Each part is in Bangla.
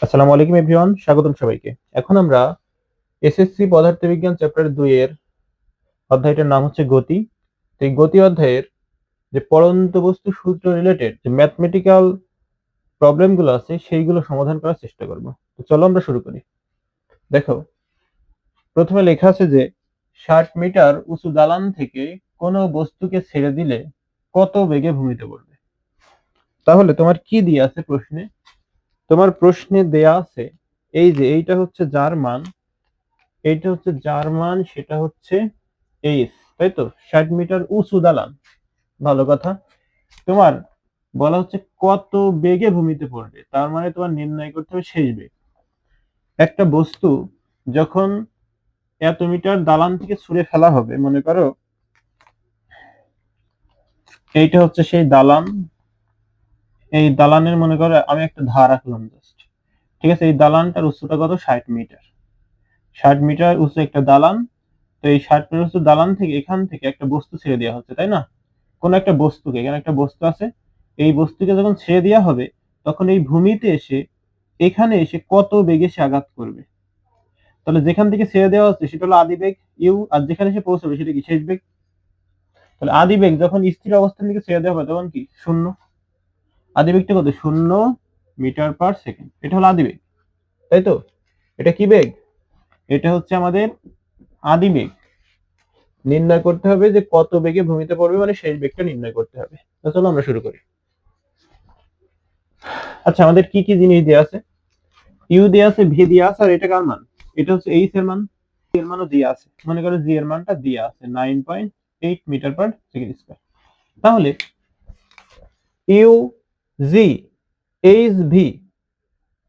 আসসালামু আলাইকুম এভরিওয়ান, স্বাগতম সবাইকে। এখন আমরা এসএসসি পদার্থবিজ্ঞান চ্যাপ্টার 2 এর অধ্যায়টার নাম হচ্ছে গতি। তো এই গতি অধ্যায়ের যে পড়ন্ত বস্তু সূত্র রিলেটেড যে ম্যাথমেটিক্যাল প্রবলেমগুলো আছে সেইগুলো সমাধান করার চেষ্টা করব। তো চলো আমরা শুরু করি। দেখো, প্রথমে লেখা আছে যে 60 মিটার উঁচু দালান থেকে কোনো বস্তুকে ছেড়ে দিলে কত বেগে ভূমিতে পড়বে। তাহলে তোমার কি দিয়ে আছে প্রশ্নে? তোমার প্রশ্নে দেয়া আছে এই যে এইটা হচ্ছে যার মান, এইটা হচ্ছে যার মান, সেটা হচ্ছে এইচ, তাই তো? 60 মিটার উঁচু দালান, ভালো কথা। তোমার বলা হচ্ছে কত বেগে ভূমিতে পড়বে, তার মানে তোমার নির্ণয় করতে হবে শেষ বেগ। একটা বস্তু যখন এত মিটার দালান থেকে ছুঁড়ে ফেলা হবে, মনে করো এইটা হচ্ছে সেই দালান, এই দালানের মনে করো আমি একটা ধার রাখলাম জাস্ট, ঠিক আছে? এই দালানটার উচ্চতা কত? 60 মিটার। 60 মিটার উঁচু একটা দালান। তো এই 60 মিটার উঁচু দালান থেকে এখান থেকে একটা বস্তু ছেড়ে দেওয়া হচ্ছে, তাই না? কোন একটা বস্তুকে, এখানে একটা বস্তু আছে, এই বস্তুকে যখন ছেড়ে দেওয়া হবে তখন এই ভূমিতে এসে এখানে এসে কত বেগে সে আঘাত করবে। তাহলে যেখান থেকে ছেড়ে দেওয়া হচ্ছে সেটা হলো আদি বেগ ইউ, আর যেখানে সে পৌঁছাবে সেটা কি? শেষ বেগ। তাহলে আদি বেগ যখন স্থির অবস্থান থেকে ছেড়ে দেওয়া হবে তখন কি? শূন্য। আদি বেগটা কত? 0 মিটার পার সেকেন্ড। এটা হলো আদি বেগ, তাই তো? এটা কি বেগ? এটা হচ্ছে আমাদের আদি বেগ। নির্ণয় করতে হবে যে কত বেগে ভূমিতে পড়বে, মানে শেষ বেগটা নির্ণয় করতে হবে। তো চলো আমরা শুরু করি। আচ্ছা, আমাদের কি কি জিনিস দেওয়া আছে? ইউ দেওয়া আছে, ভি দেওয়া আছে, আর এটা কার মান? এটা হচ্ছে এইচ এর মান। এর মানও দেওয়া আছে, মনে করো জি এর মানটা দেওয়া আছে 9.8 মিটার পার সেকেন্ড স্কয়ার। তাহলে ইউ, জি, এইচ, ভি,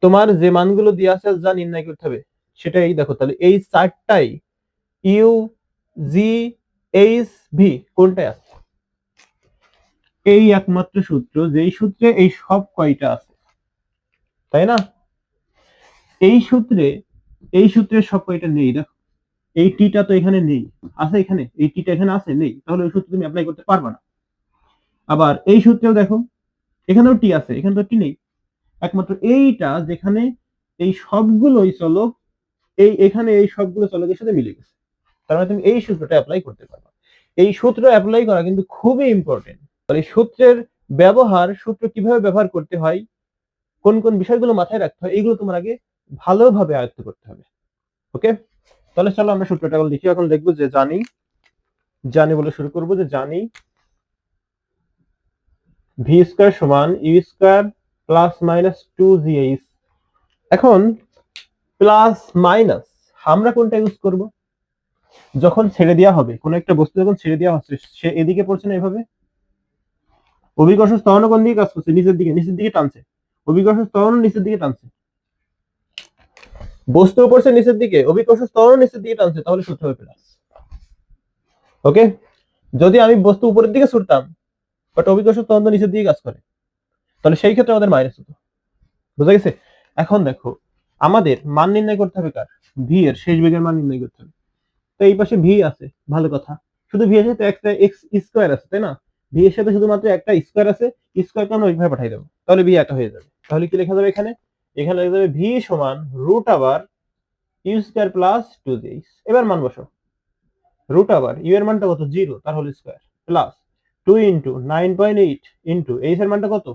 তোমার যে মানগুলো দেওয়া আছে যা নির্ণয় করতে হবে সেটাই দেখো। তাহলে এই চারটাই ইউ, জি, এইচ, ভি কোনটায় আছে? এই একমাত্র সূত্র যেই সূত্রে এই সব কয়টা আছে, তাই না? এই সূত্রে, এই সূত্রের সব কয়টা নেই দেখো। এই টিটা তো এখানে নেই, আছে এখানে? এই টিটা এখানে আছে? নেই। তাহলে ওই সূত্র তুমি অ্যাপ্লাই করতে পারবে না। আবার এই সূত্রেও দেখো, এখানেও টি আছে, এখানে তো টি নেই। একমাত্র এইটা যেখানে এই সবগুলোই চলক, এই এখানে এই সবগুলো চলকের সাথে মিলে গেছে, তার মানে তুমি এই সূত্রটা অ্যাপ্লাই করতে পারবে। এই সূত্র অ্যাপ্লাই করা কিন্তু খুবই ইম্পর্টেন্ট। আর এই সূত্রের ব্যবহার, সূত্র কিভাবে ব্যবহার করতে হয়, কোন কোন বিষয়গুলো মাথায় রাখতে হয়, এগুলো তোমার আগে ভালোভাবে আয়ত্ত করতে হবে। ওকে, তাহলে চলো আমরা সূত্রটা লিখি। এখন দেখবো যে জানি, জানি বলে শুরু করবো যে জানি ভি স্কয়ার সমান u square plus minus 2gh। এখন প্লাস মাইনাস আমরা কোনটা ইউজ করব? যখন ছেড়ে দেওয়া হবে, কোন একটা বস্তু যখন ছেড়ে দেওয়া হচ্ছে, সে এদিকে পড়ছে না এভাবে, অভিকর্ষ ত্বরণ কোন দিকে কাজ করছে? নিচের দিকে, নিচের দিকে টানছে। অভিকর্ষ ত্বরণ নিচের দিকে টানছে, বস্তু পড়ছে নিচের দিকে, অভিকর্ষ ত্বরণ নিচের দিকে টানছে, তাহলে সূত্র হবে প্লাস। ওকে, যদি আমি বস্তু উপরের দিকে ছুটতাম বাট অভিকর্ষ ত্বরণ নিচের দিকে কাজ করে, তাহলে সেই ক্ষেত্রে আমাদের মাইনাস হতো। বুঝা গেছে? এখন দেখো, আমাদের মান নির্ণয় করতে হবে কার? ভি এর, শেষ বেগের মান নির্ণয় করতে হবে। তো এই পাশে ভি আছে, ভালো কথা। শুধু ভি এর সাথে একটা এক্স স্কয়ার আছে, তাই না? ভি এর সাথে শুধুমাত্র একটা স্কয়ার আছে, স্কয়ারকে আমরা ওইভাবে পাঠিয়ে দেবো, তাহলে ভি একটা হয়ে যাবে। তাহলে কি লেখা যাবে এখানে? এখানে লেখা যাবে ভি সমান রুট আবার ইউ স্কয়ার প্লাস 2gh। এবার মান বসো। রুট আবার ইউ এর মানটা কত? 0, তার whole square, plus 2 into 9.8 into h এর মানটা কত?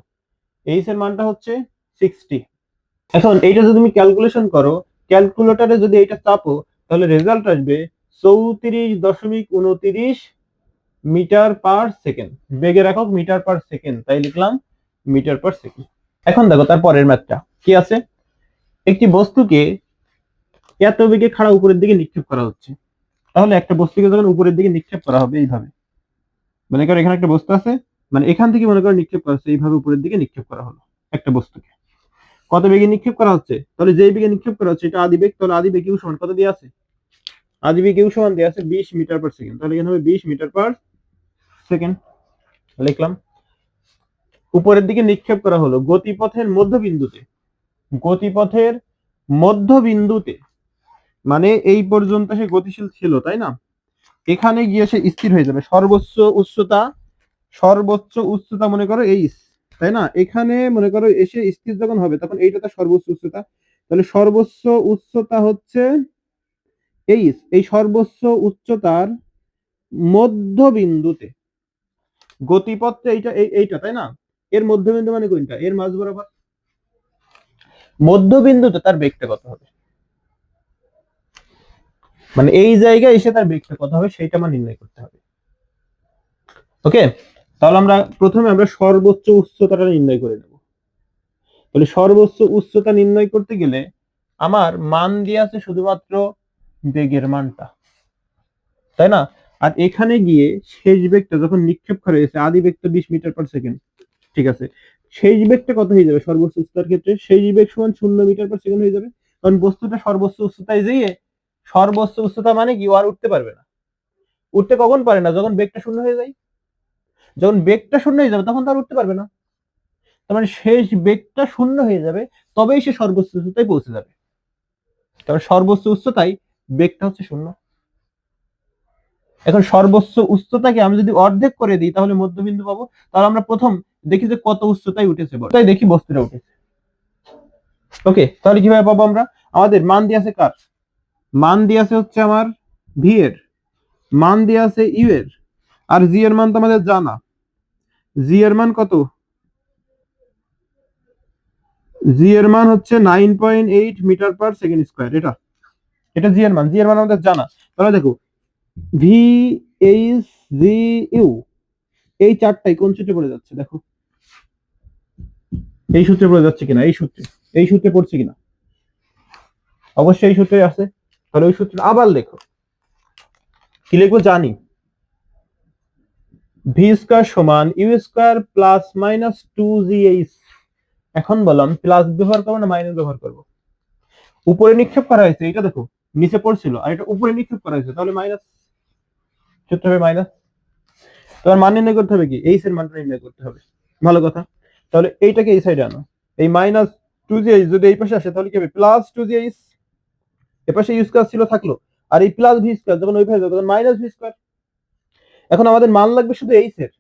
এইচ এর মানটা হচ্ছে 60। এখন এইটা যদি তুমি ক্যালকুলেশন করো, ক্যালকুলেটরে যদি এটা চাপো, তাহলে রেজাল্ট আসবে 34.29 মিটার পার সেকেন্ড। বেগের একক মিটার পার সেকেন্ড, তাই লিখলাম মিটার পার সেকেন্ড। এখন দেখো তার পরের ম্যাথটা কি আছে। একটি বস্তুকে এত বেগে খাড়া উপরের দিকে নিক্ষেপ করা হচ্ছে। তাহলে একটা বস্তুকে যখন উপরের দিকে নিক্ষেপ করা হবে এইভাবে, মনে করো এখানে একটা বস্তু আছে, মানে এখান থেকে মনে করো নিক্ষেপ করা হচ্ছে, এইভাবে উপরের দিকে নিক্ষেপ করা হলো একটা বস্তুকে। কত বেগে নিক্ষেপ করা হচ্ছে? তাহলে যেই বেগে নিক্ষেপ করা হচ্ছে এটা আদি বেগ, তাহলে আদি বেগ ইউ সমান কত দেওয়া আছে? আদি বেগ ইউ সমান দেওয়া আছে 20 মিটার পার সেকেন্ড। তাহলে এখানে হবে 20 মিটার পার সেকেন্ড, লিখলাম। উপরের দিকে নিক্ষেপ করা হলো গতিপথের মধ্যবিন্দুতে, গতিপথের মধ্যবিন্দুতে, মানে এই পর্যন্ত সে গতিশীল ছিল, তাই না? এখানে গিয়ে সে স্থির হয়ে যাবে। সর্বোচ্চ উচ্চতা, সর্বোচ্চ উচ্চতা মনে করো এইচ, তাই না? এখানে মনে করো এসে স্থির যখন হবে তখন এইটা তার সর্বোচ্চ উচ্চতা। তাহলে সর্বোচ্চ উচ্চতা হচ্ছে এইচ, এই সর্বোচ্চ উচ্চতার মধ্যবিন্দুতে গতিপথটা এইটা তাই না, এর মধ্যবিন্দু মানে কোনটা, এর মাঝ বরাবর মধ্যবিন্দুতে তার বেগটা কত হবে, মানে এই জায়গায় এসে তার বেগটা কত হবে সেটা আমার নির্ণয় করতে হবে। ওকে, তাহলে আমরা প্রথমে সর্বোচ্চ উচ্চতাটা নির্ণয় করে নেব। তাহলে সর্বোচ্চ উচ্চতা নির্ণয় করতে গেলে আমার মান দিয়ে আছে শুধুমাত্র বেগের মানটা, তাই না? আর এখানে গিয়ে শেষ বেগটা যখন নিক্ষেপ করা হয়েছে, আদি বেগ তো 20 মিটার/সেকেন্ড, ঠিক আছে, শেষ বেগটা কত হয়ে যাবে সর্বোচ্চ উচ্চতার ক্ষেত্রে, শেষ বেগ সমান 0 মিটার/সেকেন্ড হয়ে যাবে, কারণ বস্তুটা সর্বোচ্চ উচ্চতায় যেয়ে, সর্বোচ্চ উচ্চতা মানে কি, ও আর উঠতে পারবে না। উঠতে কখন পারে না, যখন বেগটা শূন্য হয়ে যায়, যখন বেগটা শূন্য হয়ে যাবে তখন তো আর উঠতে পারবে না, তার মানে শেষ বেগটা শূন্য হয়ে যাবে, তবেই সে সর্বোচ্চ উচ্চতায় পৌঁছে যাবে, কারণ সর্বোচ্চ উচ্চতায় বেগটা হচ্ছে শূন্য। এখন সর্বোচ্চ উচ্চতাকে আমি যদি অর্ধেক করে দিই তাহলে মধ্যবিন্দু পাবো। তাহলে আমরা প্রথম দেখি যে কত উচ্চতায় উঠেছে, তাই দেখি বস্তুটা উঠেছে। ওকে, তাহলে কিভাবে পাবো আমরা, আমাদের মান দিয়ে আছে কার, মান দিয়ে আছে হচ্ছে আমার ভি এর, মান দিয়ে আছে ইউ এর, আর জি এর মান তো আমাদের জানা, জি এর মান কত, জি এর মান হচ্ছে 9.8 মিটার/সেকেন্ড স্কয়ার, এটা এটা জি এর মান, জি এর মান আমাদের জানা। তাহলে দেখো ভি এইচ জি ইউ, এই চারটাই কোন সূত্রে পড়ে যাচ্ছে দেখো, এই সূত্রে পড়ে যাচ্ছে কিনা, এই সূত্রে পড়ছে কিনা, অবশ্যই এই সূত্রে আছে। তাহলে ওই সূত্র আবার লেখো, কি লিখবো, জানি ভি স্কয়ার সমান u square plus minus 2gh। এখন বললাম প্লাস ব্যবহার করবো না মাইনাস ব্যবহার করবো, উপরে নিক্ষেপ করা হয়েছে, এটা দেখো নিচে পড়ছিল, আর এটা উপরে নিক্ষেপ করা হয়েছে, তাহলে মাইনাস, সূত্র হবে মাইনাস। তোমার মান নির্ণয় করতে হবে কি, এইচ এর মানটা নির্ণয় করতে হবে, ভালো কথা। তাহলে এইটাকে এই সাইডে আনো, এই মাইনাস 2gh যদি এই পাশে আসে তাহলে কি হবে, প্লাস 2gh, এপাশে ইউ স্কয়ার ছিল থাকলো, আর এই প্লাস ভি স্কয়ার যখন ওই পাশে যাবে তখন মাইনাস ভি স্কয়ার। এখন আমাদের মান লাগবে শুধু এইচ এর,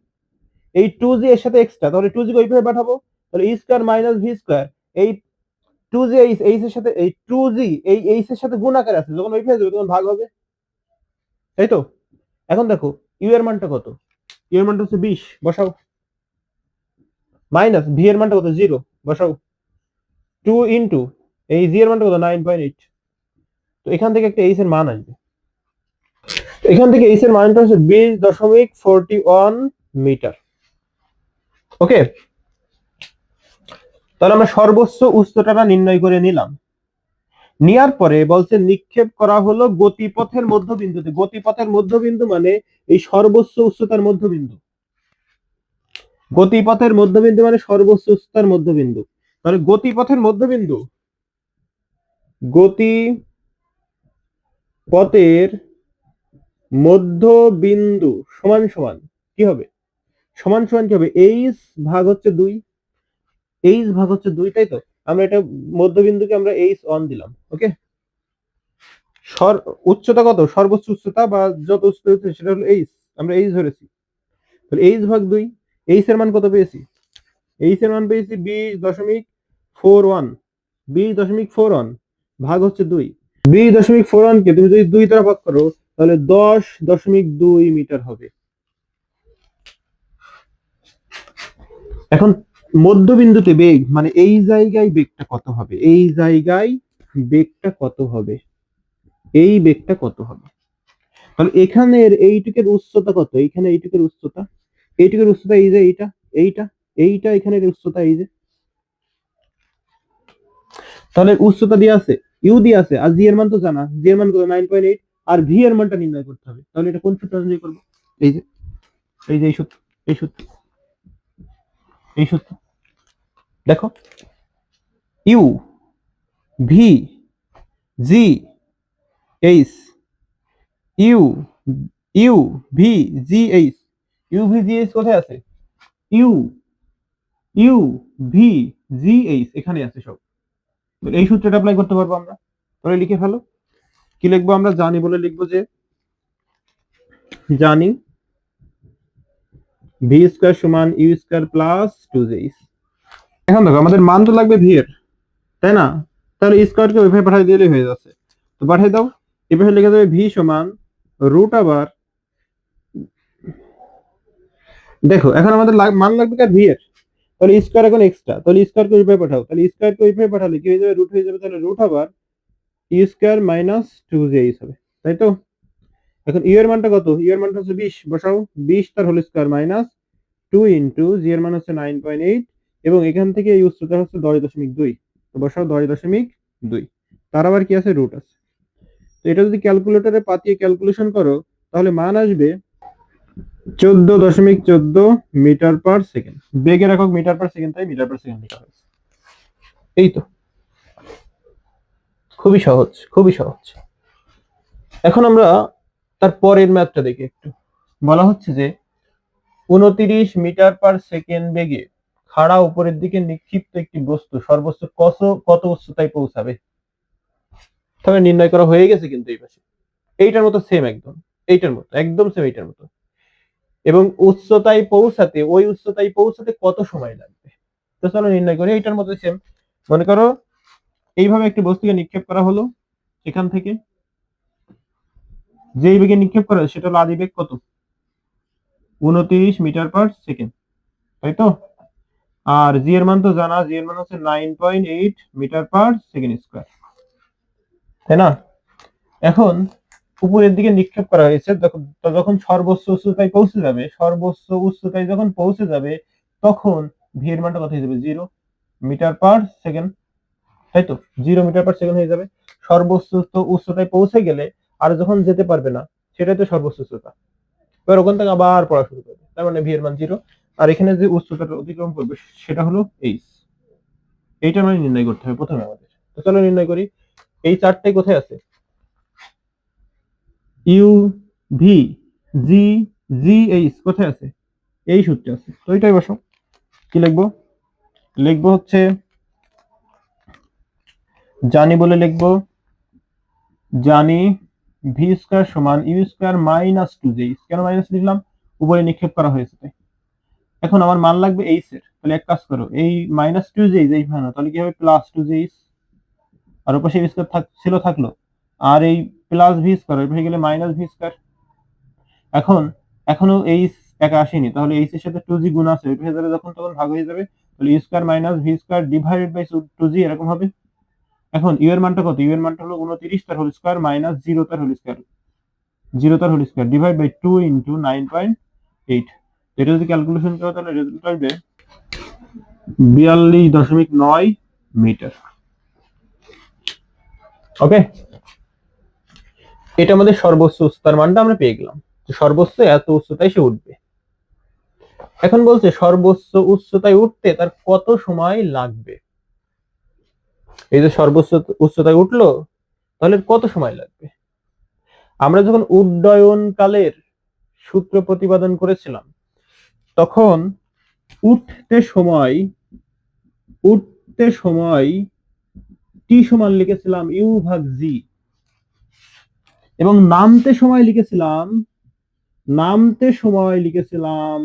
এই 2g এর সাথে এক্সট্রা, তাহলে 2g কে ওইভাবে পাঠাবো, তাহলে ই স্কয়ার মাইনাস ভি স্কয়ার, এই 2g এইচ এর সাথে, এই 2g এই এইচ এর সাথে গুণ আকারে আছে, যখন ওইভাবে যাবে তখন ভাগ হবে, তাই তো। এখন দেখো ইউ এর মানটা কত, ইউ এর মানটা হচ্ছে 20, বসাও, মাইনাস ভি এর মানটা কত 0, বসাও, 2 ইনটু এই জি এর মানটা কত 9.8, তো এখান থেকে একটা এইচ এর মান আসবে, এখান থেকে এইচ এর মানটা হচ্ছে 20.41 মিটার। ওকে, তাহলে আমরা সর্বোচ্চ উচ্চতাটা নির্ণয় করে নিলাম, নেওয়ার পরে বলছে নিক্ষেপ করা হলো গতিপথের মধ্যবিন্দুতে, গতিপথের মধ্যবিন্দু মানে এই সর্বোচ্চ উচ্চতার মধ্যবিন্দু, গতিপথের মধ্যবিন্দু মানে সর্বোচ্চ উচ্চতার মধ্যবিন্দু, তাহলে গতিপথের মধ্যবিন্দু, গতিপথের মধ্যবিন্দু সমান সমান কি হবে, সমান সমান কি হবে, এইচ ভাগ হচ্ছে 2, এইচ ভাগ হচ্ছে 2, তাই তো। আমরা এটা মধ্যবিন্দুকে আমরা এইচ অন দিলাম। ওকে, উচ্চতা কত, সর্বোচ্চ উচ্চতা বা যত উচ্চতা হচ্ছে সেটা হলো এইচ, আমরা এইচ ধরেছি, তাহলে এইচ ভাগ 2, এইচ এর মান কত পেয়েছি, এইচ এর মান পেয়েছি 20.41, 20.41 ভাগ হচ্ছে 2, 20.41 কে তুমি যদি 2 দ্বারা ভাগ করো তাহলে 10.2 মিটার হবে। এখন মধ্যবিন্দুতে বেগ মানে এই জায়গায় বেগটা কত হবে, এই জায়গায় বেগটা কত হবে, এই বেগটা কত হবে, তাহলে এখানের এইটুকের উচ্চতা কত, এইখানে এইটুকের উচ্চতা, এইটুকের উচ্চতা এই যে এইটা, এইটা এইটা এখানের উচ্চতা এই যে, তাহলে উচ্চতা দিয়ে আছে, ইউ দিয়ে আছে, আর জি এর মান তো জানা, জি এর মান কত 9.8, আর ভি এর মানটা নির্ণয় করতে হবে, তাহলে এটা কোন সূত্র অনুযায়ী করবো, এই যে এই যে এই সূত্র, এই সূত্র, এই সূত্র, দেখো u v g h, u u v g h, u v g h কোথায় আছে, u u v g h এখানে আছে সব, এই সূত্রটা অ্যাপ্লাই করতে পারবো আমরা, তাহলে লিখে ফেলো, কি লিখবো আমরা, জানি বলে লিখবো যে জানি ভি স্কয়ার সমান ইউ স্কয়ার প্লাস 2j। এখন দেখো আমাদের মান তো লাগবে ভি এর, তাই না, তাহলে স্কোয়ারকে ওইভাবে পাঠিয়ে দিলেই হয়ে যাচ্ছে। তো পাঠিয়ে দাও। এভাবে লিখে দেবে ভি সমান রুট আবার, দেখো এখন আমাদের মান লাগবে কার, ভি এর। তাহলে স্কোয়ার এখন এক্সট্রা, তাহলে স্কোয়ারকে ওইভাবে পাঠাও, তাহলে স্কোয়ারকে ওইভাবে পাঠালে কি হয়ে যাবে, রুট হয়ে যাবে, তাহলে রুট আবার ইউ স্কোয়ার মাইনাস 2j হবে, তাই তো। এখন ইউ এর মানটা কত, ইউ এর মানটা হচ্ছে 20, বসাও 20 তার whole square minus 2 into g এর মান হচ্ছে 9.8, এবং এখান থেকে এই উচ্চতা হচ্ছে 10.2, তো বসাও 10.2, তার আবার কি আছে, রুট আছে। তো এটা যদি ক্যালকুলেটরে পাতিয়ে ক্যালকুলেশন করো তাহলে মান আসবে 14.14 মিটার পার সেকেন্ড। বেগের একক মিটার পার সেকেন্ড, তাই মিটার পার সেকেন্ড লেখা হয়েছে। এই তো, খুবই সহজ, খুবই সহজ। এখন আমরা তার পরের ম্যাথটা দেখি একটু। বলা হচ্ছে যে 29 মিটার পার সেকেন্ড বেগে খাড়া উপরের দিকে নিক্ষিপ্ত একটি বস্তু সর্বোচ্চ কত উচ্চতায় পৌঁছাবে। তবে নির্ণয় করা হয়ে গেছে কিন্তু এই পাশে, এইটার মতো সেম একদম, এইটার মতো একদম সেম এইটার মতো। এবং উচ্চতায় পৌঁছাতে, ওই উচ্চতায় পৌঁছাতে কত সময় লাগবে। তো চলো নির্ণয় করি, এইটার মতো সেম। মনে করো এইভাবে একটি বস্তুকে নিক্ষেপ করা হলো, এখান থেকে যেই বেগে নিক্ষেপ করা সেটা হলো আদি বেগ কত, 29 মিটার পার সেকেন্ড, তাই তো। আর জি এর মান তো জানা, জি এর মান হচ্ছে 9.8 মিটার পার সেকেন্ড স্কোয়ার, তাই না। এখন উপরের দিকে নিক্ষেপ করা হয়েছে, যখন সর্বোচ্চ উচ্চতায় পৌঁছে যাবে, সর্বোচ্চ উচ্চতায় যখন পৌঁছে যাবে তখন ভি এর মানটা কত হয়ে যাবে, 0 মিটার পার সেকেন্ড, তাই তো। 0 মিটার পার সেকেন্ড হয়ে যাবে। সর্বোচ্চ উচ্চতায় পৌঁছে গেলে আর যখন যেতে পারবে না, সেটাই তো সর্বোচ্চ উচ্চতা। এবার ওখান থেকে আবার পড়া শুরু করবে, তার মানে ভি এর মান 0। আর এখানে যে উচ্চতাটা অতিক্রম করবে সেটা হলো এইচ। এইটা মানে নির্ণয় করতে হবে প্রথমে আমাদের। তো চলো নির্ণয় করি। এই চারটাই কোথায় আছে, you v G G h কোথায় আছে, এই সূত্রে আছে। তো এটাই বসো, কি লিখবো, লিখবো হচ্ছে জানি বলে লিখবো, জানি ভি স্কোয়ার সমান ইউ স্কোয়ার মাইনাস 2j। কেন মাইনাস লিখলাম, উপরে নিক্ষেপ করা হয়েছে তাই। এখন আমার মান লাগবে এইচ এর, তাহলে এক কাজ করো, এই মাইনাস 2j এই ভাঙা, তাহলে কি হবে প্লাস 2j, আর উপরে সেই স্কোয়ার ছিল থাকলো, আর এই প্লাস ভি স্কোয়ার হয়ে গেলে মাইনাস ভি স্কোয়ার। এখন এখনো এইচ একা আসেনি, তাহলে এইচ এর সাথে 2j গুণ আছে, ওইটা হয়ে যাবে যখন তখন ভাগ হয়ে যাবে, তাহলে u square minus v square divided by 2j এরকম হবে। এখন ইউ এর মানটা কত, ইউ এর মানটা হলো 29 তার হোল স্কোয়ার মাইনাস 0 তার হোল স্কোয়ার, 0 তার whole square divide by 2 into 9.8। এটা যদি ক্যালকুলেশন করো তাহলে রেজাল্ট আসবে 42.9 মিটার। ওকে, এটা আমাদের সর্বোচ্চ উচ্চতার মানটা আমরা পেয়ে গেলাম, সর্বোচ্চ এত উচ্চতায় সে উঠবে। এখন বলছে সর্বোচ্চ উচ্চতায় উঠতে তার কত সময় লাগবে। এই যে সর্বোচ্চ উচ্চতায় উঠলো, তাহলে কত সময় লাগবে। আমরা যখন উড্ডয়ন কালের সূত্র প্রতিপাদন করেছিলাম তখন উঠতে সময়, উঠতে সময় টি সমান লিখেছিলাম ইউ ভাগ জি, এবং নামতে সময় লিখেছিলাম, নামতে সময় লিখেছিলাম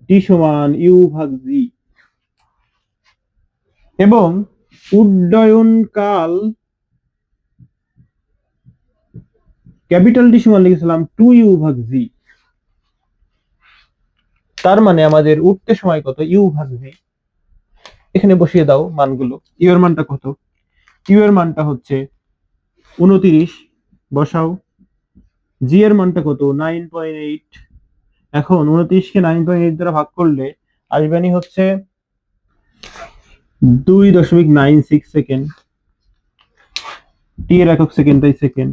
টি সমান ইউ ভাগ জি, এবং উড্ডয়ন কাল ক্যাপিটাল টি সমান লিখেছিলাম 2u ভাগ জি। তার মানে আমাদের উঠতে সময় কত, ইউ ভাগ জি। এখানে বসিয়ে দাও মানগুলো, ইউ এর মানটা কত, ইউ এর মানটা হচ্ছে 29, বসাও। জি এর মানটা কত, 9.8। এখন 29 কে 9.8 দ্বারা ভাগ করলে আসবানি হচ্ছে 2.96 সেকেন্ড, টি এর একক সেকেন্ড তাই সেকেন্ড।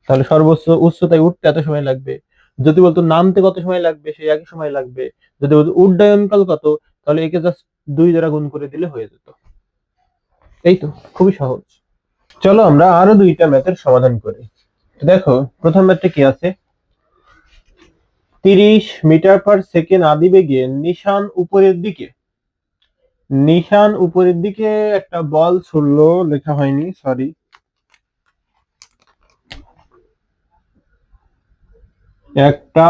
তাহলে সর্বোচ্চ উচ্চতায় উঠতে এত সময় লাগবে। যদি বলতো নামতে কত সময় লাগবে, সেই একই সময় লাগবে। যদি বলতো উড্ডয়নকাল কত, তাহলে একে জাস্ট 2 দ্বারা গুণ করে দিলে হয়ে যেত। এই তো, খুবই সহজ। চলো আমরা আরো দুইটা ম্যাথের সমাধান করি। দেখো প্রথম ম্যাথটা কি আছে, 30 মিটার পার সেকেন্ড আদি বেগে নিশান উপরের দিকে, নিশান উপরের দিকে একটা বল ছুড়লো, লেখা হয়নি সরি, একটা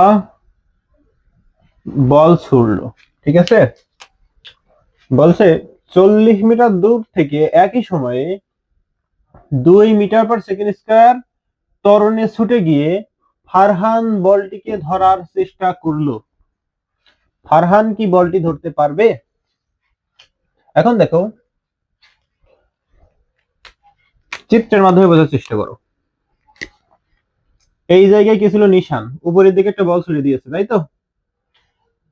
বল ছুড়লো, ঠিক আছে। বলছে 40 মিটার দূর থেকে একই সময়ে 2 মিটার/সেকেন্ড স্কয়ার ত্বরণে ছুটে গিয়ে ফারহান বলটিকে ধরার চেষ্টা করলো। ফারহান কি বলটি ধরতে পারবে? এখন দেখো, চিত্রের মাধ্যমে বোঝার চেষ্টা করো। এই জায়গায় কি ছিল? নিশান উপরের দিকে একটা বল ছুড়ে দিয়েছে, তাই তো?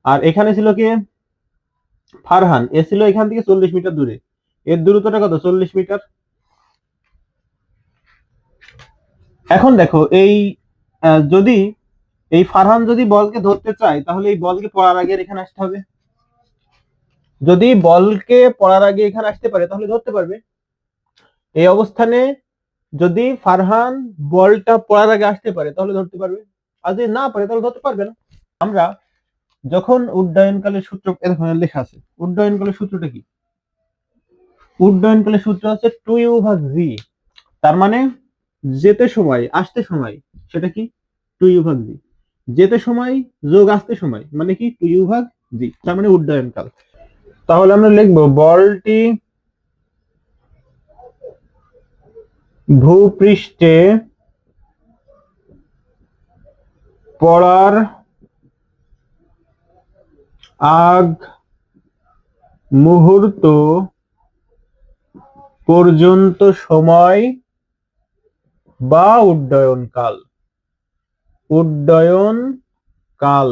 আর এখানে ছিল কি? ফারহান। এ ছিল এখান থেকে 40 মিটার দূরে। এর দূরত্বটা কত? 40 মিটার। এখন দেখো, এই যদি এই ফারহান যদি বলকে ধরতে চায়, তাহলে এই বলকে পড়ার আগে এখানে আসতে হবে। যদি বলকে পড়ার আগে এখানে আসতে পারে, তাহলে ধরতে পারবে। এই অবস্থানে যদি ফারহান বলটা পড়ার আগে আসতে পারে, তাহলে ধরতে পারবে। আর যদি না পারে, তাহলে ধরতে পারবে না। আমরা যখন উড্ডয়নকালের সূত্র এখানে লেখা আছে, উড্ডয়নকালের সূত্রটা কি? উড্ডয়নকালের সূত্র হচ্ছে 2u/g। তার মানে যেতে সময় আসতে সময়, সেটা কি? 2u/g। যেতে সময় যোগ আসতে সময় মানে কি? 2u/g। তার মানে উড্ডয়নকাল। তাহলে আমরা লিখবো বলটি ভূপৃষ্ঠে পড়ার আগ মুহূর্ত পর্যন্ত সময় বা উড্ডয়নকাল। উড্ডয়নকাল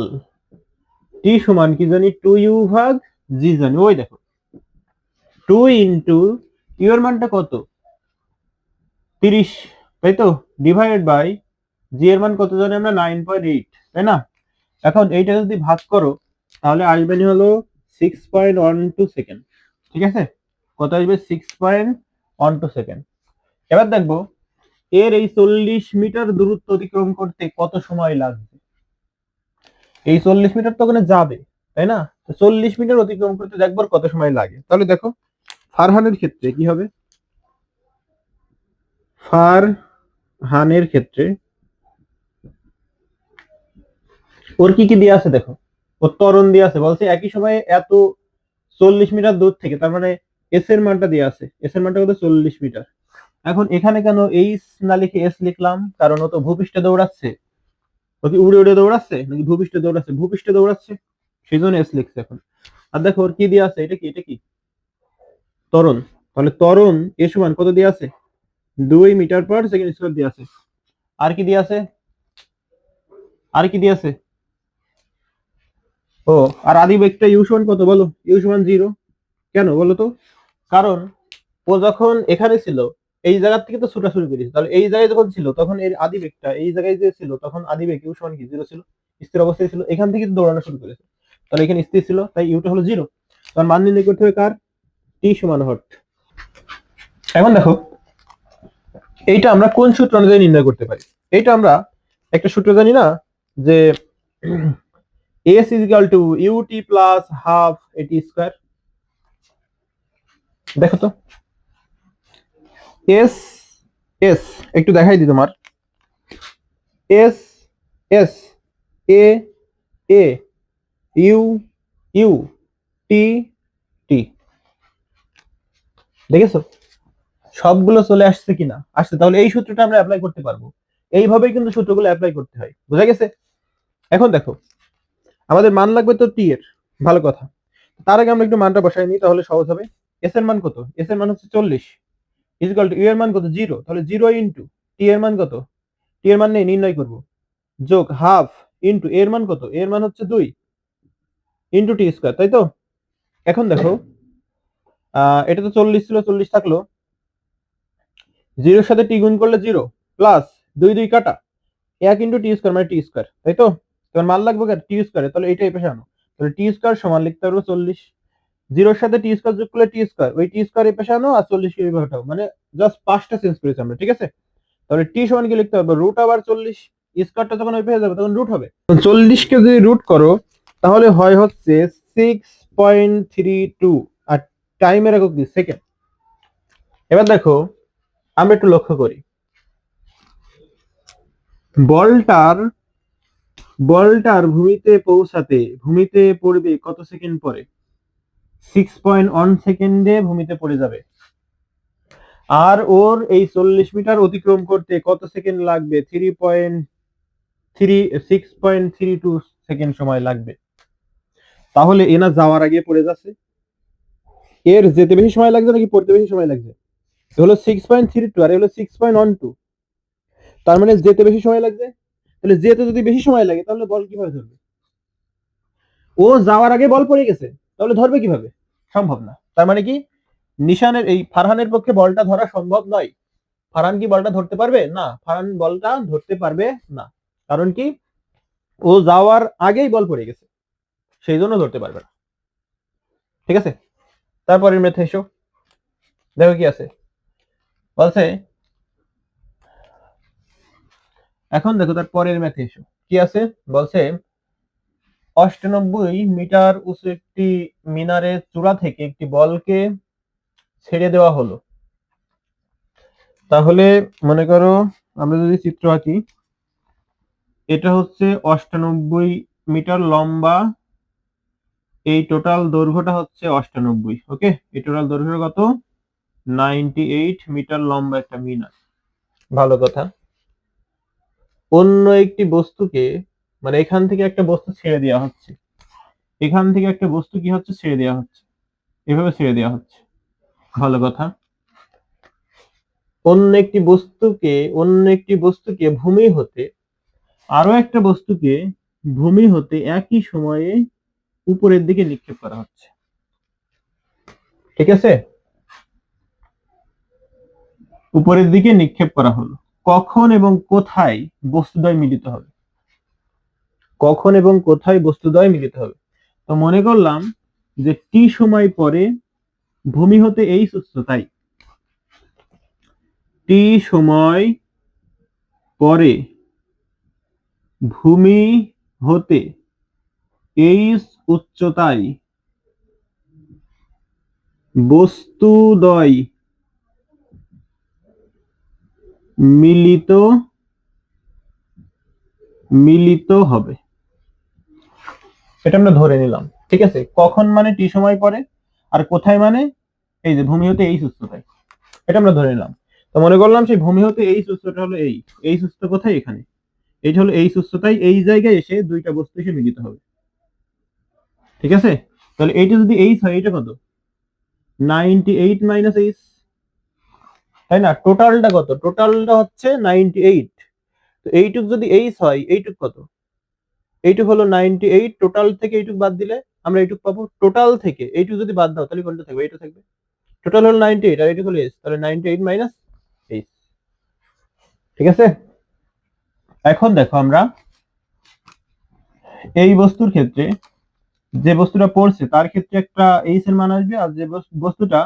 টি সমান কি জানি? 2u/g জানি। ওই দেখো, 2 ইন্টু ইউ এর মানটা কত? 30, তাই তো? ডিভাইডেড বাই জি এর মান কত জানি আমরা? 9.8, তাই না? এখন এইটা যদি ভাগ করো, তাহলে আসবে হলো 6.12 সেকেন্ড। ঠিক আছে? কত আসবে? 6.12 সেকেন্ড। এবার দেখবো এর এই 40 মিটার দূরত্ব অতিক্রম করতে কত সময় লাগবে। এই 40 মিটার তো ওখানে যাবে, তাই না? 40 মিটার অতিক্রম করতে দেখবো কত সময় লাগে। তাহলে দেখো, ফারহানের ক্ষেত্রে কি হবে? ফারহানের ক্ষেত্রে ওর কি কি দিয়ে আছে দেখো। ওর ত্বরণ দিয়ে আছে, বলছে একই সময়ে এত 40 মিটার দূর থেকে, তার মানে এস এর মানটা দিয়ে আছে। এস এর মানটা কত? 40 মিটার। এখন এখানে কেন এইচ না লিখে এস লিখলাম? কারণ ও তো ভূপৃষ্ঠে দৌড়াচ্ছে। ও কি উড়ে উড়ে দৌড়াচ্ছে নাকি ভূপৃষ্ঠে দৌড়াচ্ছে? ভূপৃষ্ঠে দৌড়াচ্ছে, সেই জন্য এস লিখছে এখন। আর দেখো ওর কি দিয়ে আছে, এটা কি? এটা কি? ত্বরণ। তাহলে ত্বরণ এ সমান কত দিয়ে আছে? 2 মিটার/সেকেন্ড স্কয়ার দিয়ে আছে। আর কি দিয়ে আছে? আর কি দিয়ে আছে? ও, আর আদি বেগটা ইউ সমান কত বলো? ইউ সমান 0। কেন বলো তো? কারণ ও যখন এখানে ছিল, এই জায়গা থেকে তো ছোটাছুটি করেছে, তাহলে এই জায়গায় যখন ছিল তখন এর আদি বেগটা এই জায়গায় যে ছিল, তখন আদি বেগ ইউ সমান কি? 0 ছিল। স্থির অবস্থায় ছিল, এখান থেকে দৌড়ানো শুরু করেছে, তাহলে এখানে স্থির ছিল, তাই ইউটা হলো 0। তার মান নির্ণয় করতে হবে কার? টি সমান হট। এখন দেখো, এইটা আমরা কোন সূত্র অনুযায়ী নির্ণয় করতে পারি? এইটা আমরা একটা সূত্র জানি না, যে S is equal to UT plus half AT square. দেখো তো, এস এস একটু দেখাই দিই তোমার। S S A A U U T T. দেখেছো সবগুলো চলে আসছে কিনা? আসছে। তাহলে এই সূত্রটা আমরা অ্যাপ্লাই করতে পারবো। এইভাবেই কিন্তু সূত্রগুলো অ্যাপ্লাই করতে হয়, বুঝা গেছে? এখন দেখো, আমাদের মান লাগবে তো টি এর। ভালো কথা। তার আগে আমরা একটু মানটা বসাই নিই, তাহলে সহজ হবে। এস এর মান কত? এস এর মান হচ্ছে 40 ইকুয়াল টু ইউ এর মান কত? 0। তাহলে 0 ইন্টু টি এর মান কত? টি এর মান নেই, নির্ণয় করব। যোগ হাফ ইন্টু এর মান কত? এর মান হচ্ছে 2 ইন্টু টি স্কয়ার, তাই তো? এখন দেখো, এটা তো 40 ছিল, 40 থাকলো, 0 এর সাথে টি গুণ করলে 0 প্লাস 2 2 কাটা 1 ইন্টু টি স্কয়ার মানে টি স্কয়ার, তাই তো? তোমার মান লাগবে টি স্কয়ারে, তাহলে এটা এই পাশে আনো। তাহলে টি স্কয়ার সমান লিখতে পারবো 40। 0 এর সাথে টি স্কয়ার যোগ করলে টি স্কয়ার, ওই টি স্কয়ার এই পাশে আনো, আর 40 কে এইভাবে উঠাও, মানে জাস্ট পাঁচটা চেঞ্জ করেছি আমরা, ঠিক আছে? তাহলে টি সমান কি লিখতে হবে? রুট আবার 40। স্কয়ারটা যখন ওই পাশে যাবে তখন রুট হবে। 40 কে যদি রুট করো, তাহলে হয় হচ্ছে 6.32, আর টাইমের একক কি? সেকেন্ড। এবার দেখো, আমরা একটু লক্ষ্য করি, বলটার বলটার ভূমিতে পৌঁছাতে ভূমিতে পড়বে কত সেকেন্ড পরে? 6.1 সেকেন্ডে ভূমিতে পড়ে যাবে। আর ওর এই 40 মিটার অতিক্রম করতে কত সেকেন্ড লাগবে? 6.32 সেকেন্ড সময় লাগবে। তাহলে এনা যাওয়ার আগে পড়ে যাচ্ছে, এর যেতে বেশি সময় লাগছে নাকি পড়তে বেশি সময় লাগছে? হলো 6.32 আর হলো 6.12, তার মানে যেতে বেশি সময় লাগছে। তাহলে যেতে যদি বেশি সময় লাগে তাহলে বল কিভাবে ধরবে? ও যাওয়ার আগে বল পড়ে গেছে, তাহলে ধরবে কিভাবে? সম্ভব না। তার মানে কি নিশানের এই ফারহানের পক্ষে বলটা ধরা সম্ভব নয়। ফারহান কি বলটা ধরতে পারবে? না, ফারহান বলটা ধরতে পারবে না। কারণ কি ও যাওয়ার আগেই বল পড়ে গেছে, সেই জন্য ধরতে পারবে না। ঠিক আছে, তারপরের ম্যাথে এসো, দেখো কি আছে। বলছে এখন দেখো তার পরের ম্যাথে এসো কি আছে। বলছে 98 মিটার উঁচু একটি মিনারের চূড়া থেকে একটি বলকে ছেড়ে দেওয়া হলো। তাহলে মনে করো আমরা যদি চিত্র আঁকি, এটা হচ্ছে 98 মিটার লম্বা, এই টোটাল দৈর্ঘ্যটা হচ্ছে 98। ওকে, এই টোটাল দৈর্ঘ্য কত? 98 মিটার লম্বা একটা মিনার। ভালো কথা। অন্য একটি বস্তুকে, মানে এখান থেকে একটা বস্তু ছেড়ে দেওয়া হচ্ছে, এখান থেকে একটা বস্তু কি হচ্ছে? ছেড়ে দেওয়া হচ্ছে, এভাবে ছেড়ে দেওয়া হচ্ছে। ভালো কথা। অন্য একটি বস্তুকে ভূমি হতে, আরো একটা বস্তুকে ভূমি হতে একই সময়ে উপরের দিকে নিক্ষেপ করা হচ্ছে। ঠিক আছে, উপরের দিকে নিক্ষেপ করা হলো। কখন এবং কোথায় বস্তুদ্বয় মিলিত হবে? কখন এবং কোথায় বস্তুদ্বয় মিলিত হবে? তো মনে করলাম যে টি সময় পরে ভূমি হতে এই উচ্চতায়, টি সময় পরে ভূমি হতে এই উচ্চতায় বস্তুদ্বয় মিলিত মিলিত হবে। এটা আমরা ধরে নিলাম। ঠিক আছে, কখন মানে টি সময় পরে, আর কোথায় মানে এই যে ভূমি হতে এই উচ্চতায়, এটা আমরা ধরে নিলাম। তো মনে করলাম সেই ভূমি হতে এই উচ্চতা হলো এই উচ্চতা কোথায়? এখানে। এইটা হলো এই উচ্চতায়, এই জায়গায় এসে দুইটা বস্তু এসে মিলিত হবে। ঠিক আছে, তাহলে এইটা যদি এইচ হয়, এটা কত? 98 মাইনাস এইচ, তাই না? টোটালটা কত? টোটালটা হচ্ছে 98। তো এইটুক যদি এইচ হয়, এইটুক কত? এইটুক হলো 98, টোটাল থেকে এইটুক বাদ দিলে আমরা এইটুক পাবো। টোটাল থেকে এইটুক যদি বাদ দাও তাহলে কোনটা থাকবে? এইটা থাকবে। টোটাল হলো 98 আর এইটুক হলো এইচ, তাহলে 98 মাইনাস এইচ। ঠিক আছে, এখন দেখো আমরা এই বস্তুর ক্ষেত্রে, যে বস্তুটা পড়ছে তার ক্ষেত্রে একটা এইচ এর মান আসবে, আর যে বস্তুটা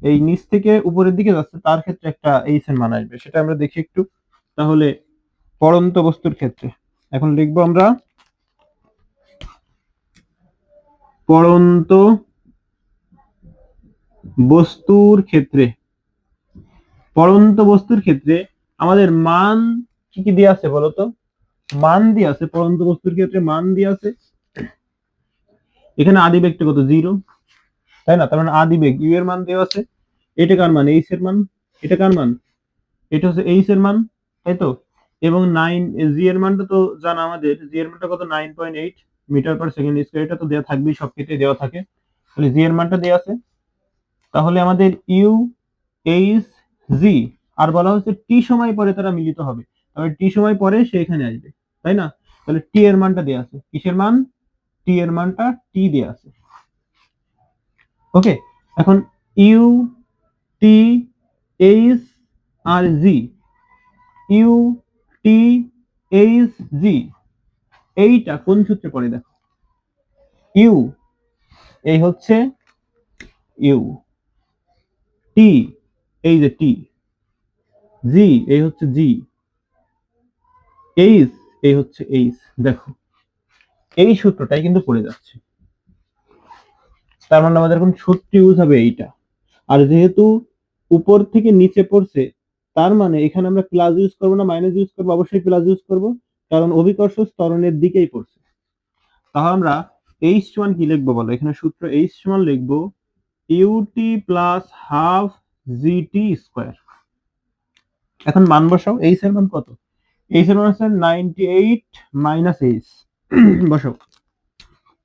এই নিচ থেকে উপরের দিকে যাচ্ছে তার ক্ষেত্রে একটা এইচ এর মান আসবে। সেটা আমরা দেখি একটু। তাহলে পড়ন্ত বস্তুর ক্ষেত্রে এখন লিখবো আমরা পড়ন্ত বস্তুর ক্ষেত্রে। পড়ন্ত বস্তুর ক্ষেত্রে আমাদের মান কি কি দিয়ে আছে বলতো? মান দিয়ে আছে পড়ন্ত বস্তুর ক্ষেত্রে, মান দিয়ে আছে। এখানে আদিবেগটা কত? 0, তাই না? তার মানে আদিবেগ ইউ এর মান দেওয়া আছে। এটা কার মান? এইচ এর মান। এটা কার মান? এটা হচ্ছে এইচ এর মান, তাই তো? এবং 9 জি এর মানটা তো জানা আমাদের, জি এর মানটা কত? 9.8 মিটার পার সেকেন্ড স্কয়ার। এটা তো দেওয়া থাকবেই, সব ক্ষেত্রে দেওয়া থাকে। তাহলে জি এর মানটা দেওয়া আছে। তাহলে আমাদের ইউ, এইচ, জি, আর বলা হচ্ছে টি সময় পরে তারা মিলিত হবে। তাহলে টি সময় পরে সে এখানে আসবে, তাই না? তাহলে টি এর মানটা দেওয়া আছে। কিসের মান? টি এর মানটা টি দেওয়া আছে। ওকে, এখন ইউ, টি, এইচ আর G, U, T, H, G, এইটা কোন সূত্রে পড়ে দেখো। ইউ, এই হচ্ছে ইউ, টি, এই যে টি, জি, এই হচ্ছে জি, এইচ, এই হচ্ছে এইচ। দেখো এই সূত্রটাই কিন্তু পড়ে যাচ্ছে। তার মানে আমাদের এখন সূত্র ইউজ হবে এইটা। আর যেহেতু উপর থেকে নিচে পড়ছে, তার মানে এখানে আমরা প্লাস ইউজ করবো না মাইনাস ইউজ করবো? অবশ্যই প্লাস ইউজ করবো, কারণ অভিকর্ষ ত্বরণের দিকেই পড়ছে। তাহলে আমরা এইচ ওয়ান কি লিখবো বলো? এখানে সূত্র এইচ ওয়ান লিখবো u t plus half g t square. এখন মান বসাও, এইচ এর মান কত? এইচ এর মান হচ্ছে 98 মাইনাস এইচ। বসাও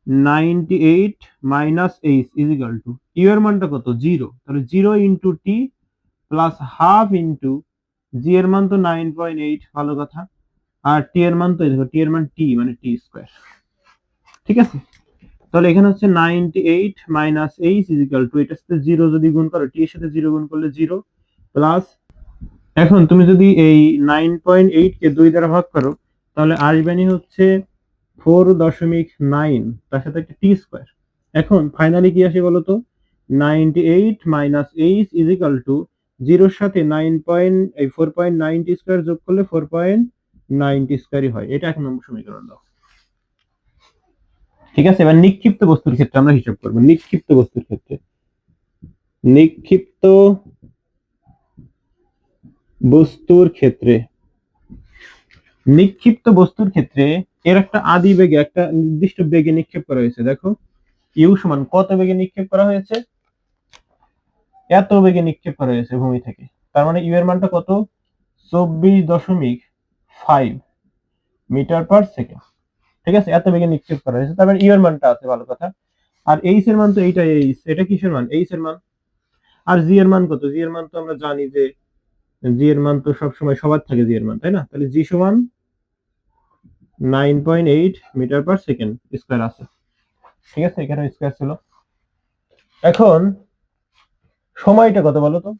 98 minus H is equal to u এর মানটা কত? 0, তাহলে 0 into t plus half into g এর মান তো 9.8, ভালো কথা, আর টি এর মান তো দেখো, টি এর মান টি মানে টি স্কোয়ার। ঠিক আছে, তাহলে এখানে হচ্ছে 98 minus H is equal two, এটার সাথে 0 যদি গুণ করো, টি এর সাথে 0 গুণ করলে 0 প্লাস, এখন তুমি যদি এই 9.8 কে 2 দ্বারা ভাগ করো তাহলে আসবেনি হচ্ছে 4.9, তার সাথে একটা টি স্কোয়ার। এখন ফাইনালি কি আসে বলতো? 98 minus H is equal to 0-র সাথে 4.9 টি স্কোয়ার যোগ করলে 4.9 টি স্কোয়ারই হয়। এটা 1 নম্বর সমীকরণ দাও। ঠিক আছে, এবার নিক্ষিপ্ত বস্তুর ক্ষেত্রে আমরা হিসাব করব। নিক্ষিপ্ত বস্তুর ক্ষেত্রে, নিক্ষিপ্ত বস্তুর ক্ষেত্রে, নিক্ষিপ্ত বস্তুর ক্ষেত্রে এর একটা আদি বেগে, একটা নির্দিষ্ট বেগে নিক্ষেপ করা হয়েছে। দেখো ইউ সমান কত বেগে নিক্ষেপ করা হয়েছে? এত বেগে নিক্ষেপ করা হয়েছে ভূমি থেকে। তার মানে ইউ এর মানটা কত? 24.5 মিটার পার সেকেন্ড। ঠিক আছে, এত বেগে নিক্ষেপ করা হয়েছে, তার মানে ইউ এর মানটা আছে, ভালো কথা। আর এইচ এর মান তো এইটা, এইচ এটা কিসের মান? এইচ এর মান। আর জি এর মান কত? জি এর মান তো আমরা জানি যে জি এর মান তো সবসময় সবার থাকে জি এর মান, তাই না? তাহলে জি সমান 9.8 মিটার পার সেকেন্ড স্কয়ার আছে। ঠিক আছে, এখানে স্কয়ার ছিল। এখন সময়টা কত বলো তো?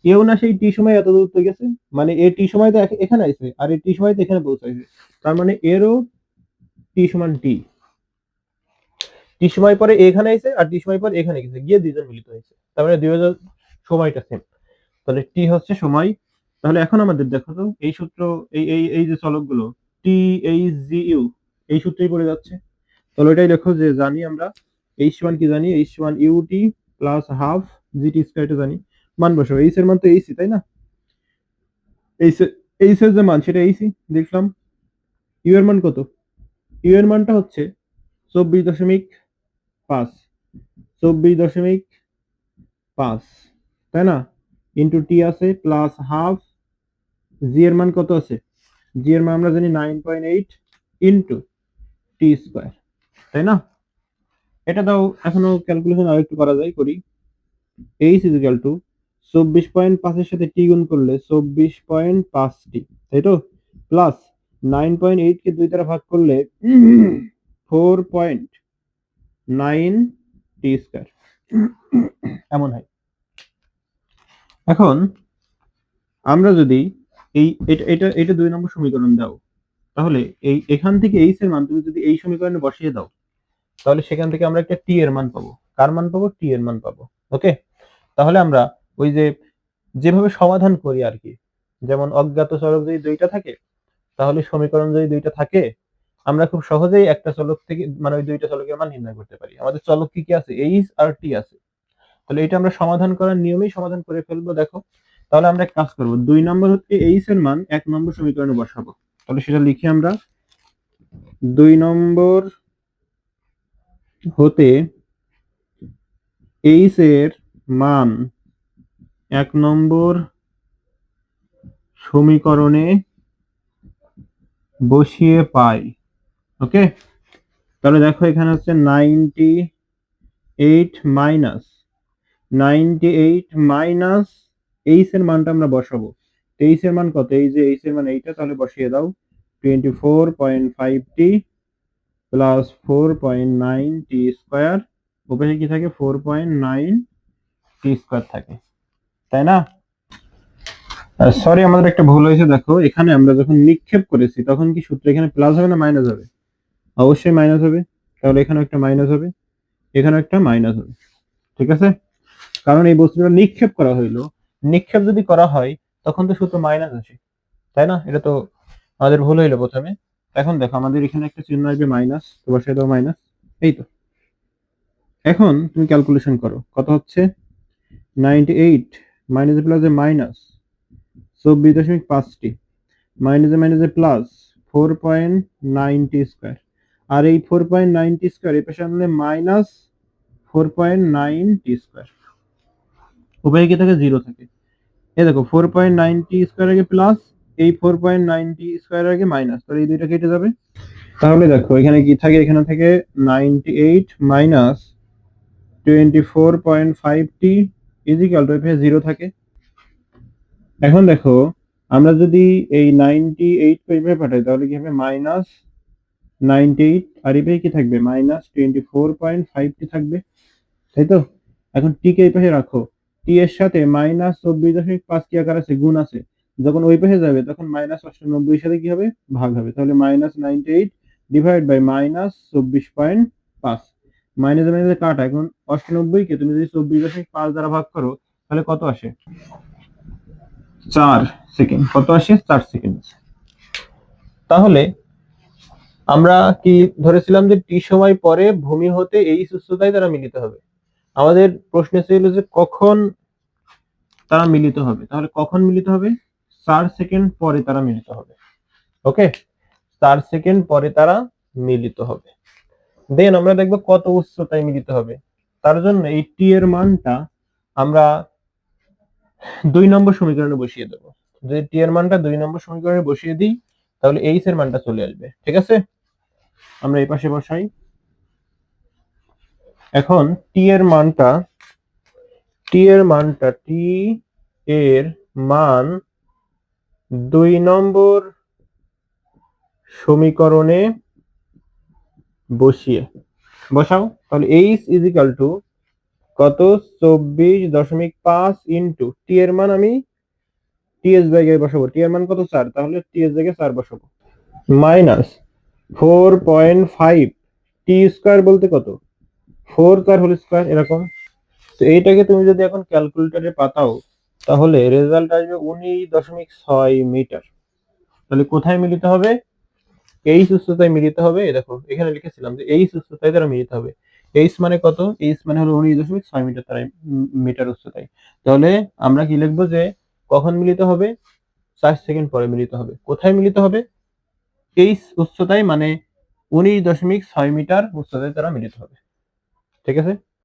এও না সেই টি সময় এত দূর গেছে, মানে এ টি সময় তো এখানে আসবে, আর এই টি সময় তো এখানে পৌঁছাইছে, তার মানে এরও টি সমান টি। টি সময় পরে এখানে আইছে আর টি সময় পরে এখানে গেছে, গিয়ে দুইজন মিলিত হয়েছে, তার মানে 2000 সময়টা সেম। তাহলে টি হচ্ছে সময়। তাহলে এখন আমাদের দেখো তো এই সূত্র, এই যে চলকগুলো টি এইচ জি ইউ, এই সূত্রেই পড়ে যাচ্ছে। তাহলে এটাই দেখো যে জানি আমরা এইচ ওয়ান কি জানি? H one U T plus half G T square জানি। মান বসো, এইচ এর মান তো এইচই, তাই না? এইচ এইচ এর যে মান সেটা এইচই দেখলাম। ইউ এর মান কত? ইউ এর মানটা হচ্ছে 24.5, 24.5, তাই না? ইন্টু টি আছে প্লাস হাফ, জি এর মান কত আছে? জি এর মান আমরা জানি 9.8 ইন্টু টি স্কয়ার, তাই না? এটা দাও, এখনো ক্যালকুলেশন আরেকটু করা যায়, করি। এইচ ইজ ইকুয়াল টু 24.5 এর সাথে টি গুণ করলে 24.5 টি, তাই তো? প্লাস 9.8 কে 2 দ্বারা ভাগ করলে 4.9 টি স্কয়ার এমন হয়। এখন আমরা যদি এই এটা এটা এটা 2 নম্বর সমীকরণ দাও, তাহলে এই এখান থেকে এইচ এর মান তুমি যদি এই সমীকরণে বসিয়ে দাও, তাহলে সেখান থেকে আমরা একটা টি এর মান পাবো। কার মান পাবো? টি এর মান পাবো। ওকে, তাহলে আমরা ওই যে যেভাবে সমাধান করি আর কি, যেমন অজ্ঞাত চলক যদি দুইটা থাকে, তাহলে সমীকরণ যদি দুইটা থাকে, আমরা খুব সহজেই একটা চলক থেকে মানে ওই দুইটা চলকের মান নির্ণয় করতে পারি। আমাদের চলক কি কি আছে? এইচ আর টি আছে। তাহলে এটা আমরা সমাধান করার নিয়মেই সমাধান করে ফেলবো। দেখো, তাহলে আমরা এক কাজ করবো, 2 নম্বর হচ্ছে এইচ এর মান 1 নম্বর সমীকরণে বসাবো। তাহলে সেটা লিখি আমরা, 2 নম্বর হতে এইচ এর মান 1 নম্বর সমীকরণে বসিয়ে পাই। ওকে, তাহলে দেখো এখানে হচ্ছে 98 মাইনাস 98 মাইনাস এইচ এর মানটা আমরা বসাবো। এইচ এর মান কত? এই যে এইচ এর মান এইটা, তাহলে বসিয়ে দাও 24.5 টি প্লাস 4.9 টি স্কয়ার, উপরে কি থাকে? 4.9 টি স্কয়ার থাকে, তাই না? সরি, আমাদের একটা ভুল হয়েছে। দেখো এখানে আমরা যখন নিক্ষেপ করেছি তখন কি সূত্র এখানে প্লাস হবে না মাইনাস হবে? অবশ্যই মাইনাস হবে। তাহলে এখানে একটা মাইনাস হবে, এখানে একটা মাইনাস হবে। ঠিক আছে, কারণ এই বস্তুটা নিক্ষেপ করা হইলো। নিক্ষেপ যদি করা হয় তখন তো সূত্র মাইনাস আসে, তাই না? এটা তো আমাদের ভুল হইলো প্রথমে। এখন দেখো আমাদের এখানে একটা চিহ্ন আসবে মাইনাস, তো বসাই দাও মাইনাস। এই তো, এখন তুমি ক্যালকুলেশন করো, কত হচ্ছে? 98 মাইনাস প্লাসে মাইনাস 24.5 টি, মাইনাসে মাইনাসে প্লাস 4.9 টি স্কয়ার। আর এই 4.9 টি স্কয়ার এই পাশে আনলে মাইনাস 4.9 টি স্কয়ার, উভয় কি থাকে 0 থাকে। এই দেখো 4.9 টি স্কয়ার আগে প্লাস, এই 4.9 টি স্কয়ার আগে মাইনাস, তাহলে এই দুইটা কেটে যাবে। তাহলে দেখো এখানে কি থাকে, এখানে থেকে 98 মাইনাস 24.5t ইজিক্যাল টু এখানে 0 থাকে। এখন দেখো আমরা যদি এই 98 কে এইভাবে পাঠাই তাহলে কি হবে মাইনাস 98 আর এইভাবে কি থাকবে মাইনাস 24.5t থাকবে, তাই তো। এখন টি কে এই পাশে রাখো, টি এর সাথে মাইনাস 24.5 কি আকার আছে, গুণ আছে, যখন ওই পাশে যাবে তখন মাইনাস 98 এর সাথে কি হবে ভাগ হবে, তাহলে minus 98 divide by minus 24.5, minus মাইনাসে কাটা, এখন 98 কে তুমি যদি 24.5 দ্বারা ভাগ করো তাহলে কত আসে 4 সেকেন্ড, কত আসে 4 সেকেন্ড। তাহলে আমরা কি ধরেছিলাম যে টি সময় পরে ভূমি হতে এই উচ্চতায় তারা মিলিত হবে। আমাদের প্রশ্ন ছিল যে কখন তারা মিলিত হবে, তাহলে কখন মিলিত হবে 4 সেকেন্ড পরে তারা মিলিত হবে। ওকে, 4 সেকেন্ড পরে তারা মিলিত হবে। দেন আমরা দেখব কত উচ্চতায় মিলিত হবে। তার জন্য এই টি এর মানটা আমরা 2 নম্বর সমীকরণে বসিয়ে দেব। যদি টি এর মানটা 2 নম্বর সমীকরণে বসিয়ে দিই তাহলে এইচ এর মানটা চলে আসবে, ঠিক আছে। আমরা এই পাশে বসাই। এখন টি এর মানটা টি এর মান 2 নম্বর সমীকরণে বসাও, তাহলে এইচ ইজিক্যাল টু কত 24.5 ইন্টু টি এর মান আমি টি এর জায়গায় বসাবো, টি এর মান কত 4, তাহলে টি এর জায়গায় 4 বসাবো, মাইনাস 4.5 টি স্কয়ার বলতে কত 4 তার হোল স্কয়ার এরকম। তো এইটাকে তুমি যদি এখন ক্যালকুলেটরে পাতাও তাহলে রেজাল্ট আসবে 19.6 মিটার। তাহলে কোথায় মিলিত হবে, এইচ উচ্চতায় মিলিত হবে। দেখো এখানে লিখেছিলাম যে এইচ উচ্চতায় তারা মিলিত হবে। এইচ মানে কত, এইচ মানে হলো 19.6 মিটার তারা মিটার উচ্চতায়। তাহলে আমরা কি লিখবো যে কখন মিলিত হবে 4 সেকেন্ড পরে মিলিত হবে। কোথায় মিলিত হবে, এইচ উচ্চতায় মানে 19.6 মিটার উচ্চতায় তারা মিলিত হবে, ঠিক আছে।